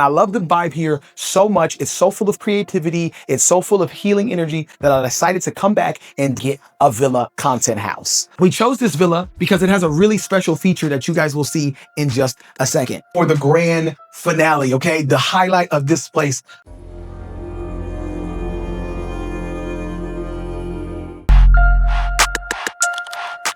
I love the vibe here so much. It's so full of creativity. It's so full of healing energy that I decided to come back and get a villa content house. We chose this villa because it has a really special feature that you guys will see in just a second. For the grand finale, okay? The highlight of this place.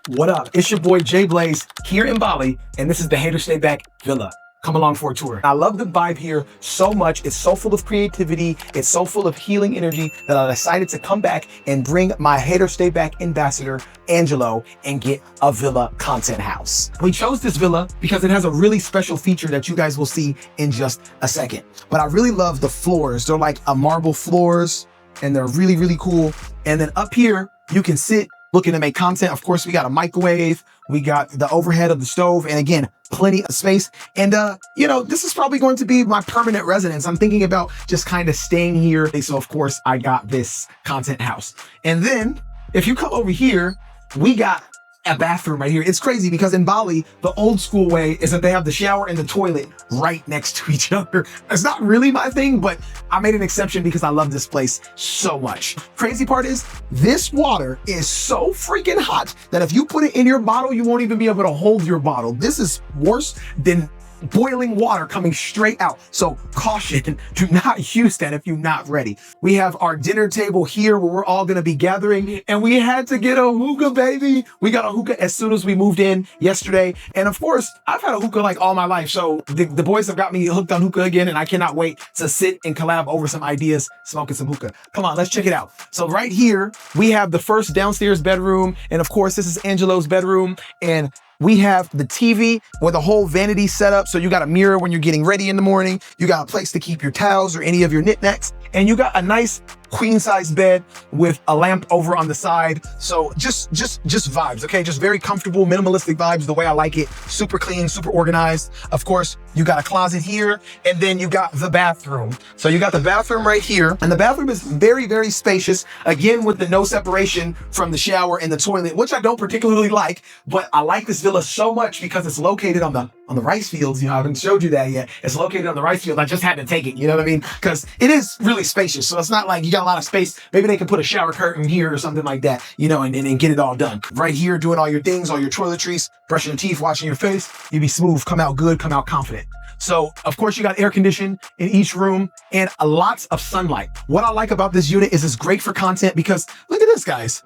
What up? It's your boy Jay Blaze here in Bali, and this is the Hater Stay Back Villa. Come along for a tour. I love the vibe here so much. It's so full of creativity. It's so full of healing energy that I decided to come back and bring my Hater Stay Back ambassador, Angelo, and get a villa content house. We chose this villa because it has a really special feature that you guys will see in just a second. But I really love the floors. They're like a marble floors, and they're really, really cool. And then up here, you can sit looking to make content. Of course, we got a microwave, we got the overhead of the stove, and again, plenty of space. And you know, this is probably going to be my permanent residence. I'm thinking about just kind of staying here. So of course, I got this content house. And then if you come over here, we got a bathroom right here. It's crazy because in Bali, the old school way is that they have the shower and the toilet right next to each other. It's not really my thing, but I made an exception because I love this place so much. Crazy part is this water is so freaking hot that if you put it in your bottle, you won't even be able to hold your bottle. This is worse than boiling water coming straight out. So caution, do not use that if you're not ready. We have our dinner table here where we're all going to be gathering, and we had to get a hookah, baby. We got a hookah as soon as we moved in yesterday. And of course, I've had a hookah like all my life. So the boys have got me hooked on hookah again, and I cannot wait to sit and collab over some ideas, smoking some hookah. Come on, let's check it out. So right here, we have the first downstairs bedroom. And of course, this is Angelo's bedroom. And we have the TV with a whole vanity setup. So you got a mirror when you're getting ready in the morning. You got a place to keep your towels or any of your knickknacks. And you got a nice queen size bed with a lamp over on the side. So just vibes, okay? Just very comfortable, minimalistic vibes, the way I like it. Super clean, super organized. Of course, you got a closet here, and then you got the bathroom. So you got the bathroom right here, and the bathroom is very, very spacious. Again, with the no separation from the shower and the toilet, which I don't particularly like, but I like this villa so much because it's located on the rice fields. You know, I haven't showed you that yet. It's located on the rice field. I just had to take it, you know what I mean? Because it is really spacious. So it's not like you got a lot of space. Maybe they can put a shower curtain here or something like that, you know, and get it all done. Right here, doing all your things, all your toiletries, brushing your teeth, washing your face. You be smooth, come out good, come out confident. So, of course, you got air conditioning in each room and lots of sunlight. What I like about this unit is it's great for content because look at this, guys.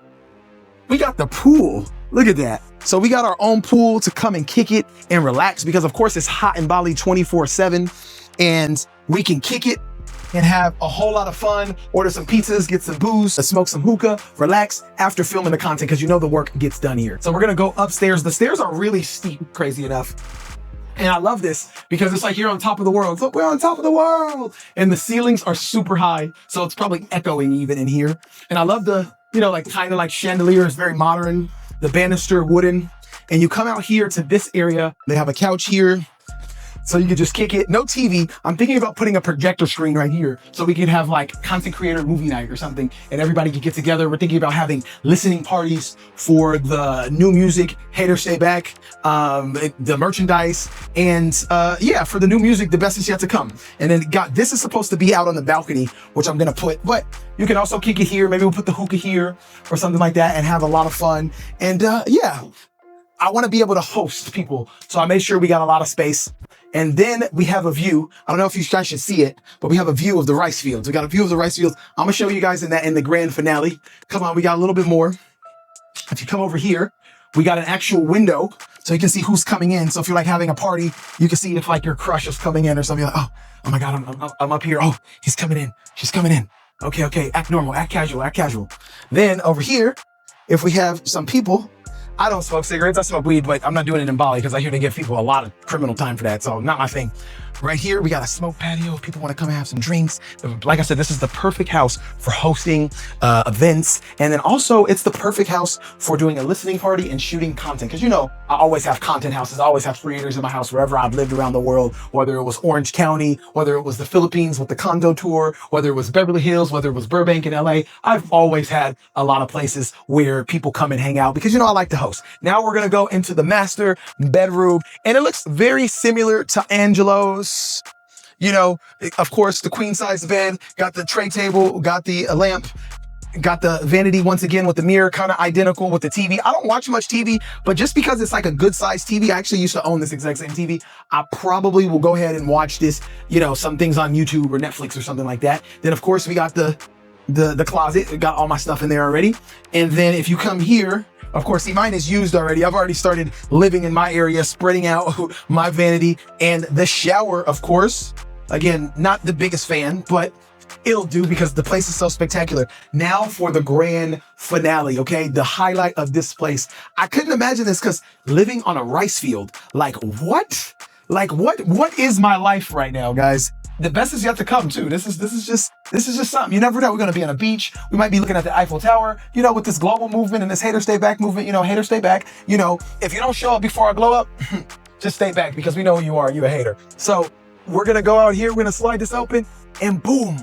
We got the pool. Look at that. So we got our own pool to come and kick it and relax because, of course, it's hot in Bali 24/7, and we can kick it and have a whole lot of fun, order some pizzas, get some booze, smoke some hookah, relax after filming the content because you know the work gets done here. So we're gonna go upstairs. The stairs are really steep, crazy enough. And I love this because it's like you're on top of the world. Look, we're on top of the world. And the ceilings are super high. So it's probably echoing even in here. And I love the, you know, like kind of like chandelier. It's very modern. The banister, wooden. And you come out here to this area. They have a couch here. So you can just kick it. No TV. I'm thinking about putting a projector screen right here so we can have like content creator movie night or something and everybody can get together. We're thinking about having listening parties for the new music, Hater Stay Back, the merchandise, and yeah, for the new music, The Best Is Yet to Come. And then this is supposed to be out on the balcony, which I'm gonna put, but you can also kick it here. Maybe we'll put the hookah here or something like that and have a lot of fun. And yeah, I wanna be able to host people. So I made sure we got a lot of space. And then we have a view. I don't know if you guys should see it, but we have a view of the rice fields. We got a view of the rice fields. I'm gonna show you guys in the grand finale. Come on, we got a little bit more. If you come over here, we got an actual window so you can see who's coming in. So if you're like having a party, you can see if like your crush is coming in or something. You're like, oh my God, I'm up here. Oh, he's coming in. She's coming in. Okay, act normal, act casual. Then over here, if we have some people, I don't smoke cigarettes, I smoke weed, but I'm not doing it in Bali because I hear they give people a lot of criminal time for that, so not my thing. Right here, we got a smoke patio. If people want to come and have some drinks. Like I said, this is the perfect house for hosting events. And then also, it's the perfect house for doing a listening party and shooting content. Because you know, I always have content houses. I always have creators in my house wherever I've lived around the world, whether it was Orange County, whether it was the Philippines with the condo tour, whether it was Beverly Hills, whether it was Burbank in LA. I've always had a lot of places where people come and hang out because, you know, I like to host. Now we're going to go into the master bedroom, and it looks very similar to Angelo's. You know, of course, the queen size bed, got the tray table, got the lamp, got the vanity once again with the mirror, kind of identical with the TV. I don't watch much TV, but just because it's like a good sized TV, I actually used to own this exact same TV. I probably will go ahead and watch this, you know, some things on YouTube or Netflix or something like that. Then of course we got the closet. We got all my stuff in there already. And then if you come here, of course, see, mine is used already. I've already started living in my area, spreading out my vanity, and the shower, of course. Again, not the biggest fan, but it'll do because the place is so spectacular. Now for the grand finale, okay? The highlight of this place. I couldn't imagine this because living on a rice field, like what? Like what is my life right now, guys? The best is yet to come too. This is just something. You never know. We're gonna be on a beach. We might be looking at the Eiffel Tower, you know, with this global movement and this hater stay back movement, you know, hater stay back. You know, if you don't show up before I glow up, just stay back because we know who you are. You're a hater. So we're gonna go out here, we're gonna slide this open, and boom.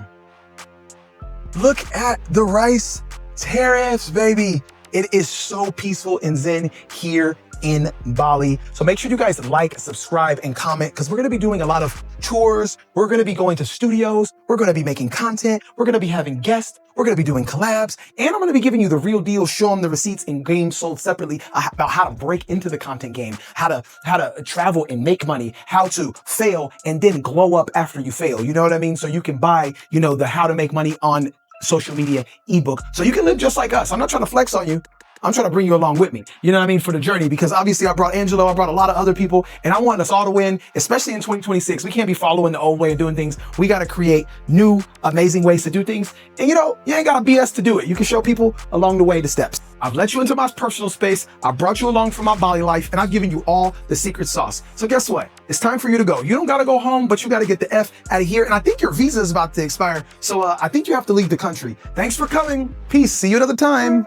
Look at the rice terrace, baby. It is so peaceful and zen here in Bali. So make sure you guys like, subscribe, and comment because we're gonna be doing a lot of tours. We're gonna be going to studios. We're gonna be making content. We're gonna be having guests. We're gonna be doing collabs. And I'm gonna be giving you the real deal, show them the receipts in games sold separately about how to break into the content game, how to travel and make money, how to fail and then glow up after you fail. You know what I mean? So you can buy, you know, the how to make money on social media ebook so you can live just like us. I'm not trying to flex on you. I'm trying to bring you along with me, you know what I mean, for the journey, because obviously I brought Angelo, I brought a lot of other people, and I want us all to win, especially in 2026. We can't be following the old way of doing things. We got to create new, amazing ways to do things. And you know, you ain't got to BS to do it. You can show people along the way the steps. I've let you into my personal space. I brought you along for my Bali life, and I've given you all the secret sauce. So guess what? It's time for you to go. You don't got to go home, but you got to get the F out of here. And I think your visa is about to expire. So I think you have to leave the country. Thanks for coming. Peace. See you another time.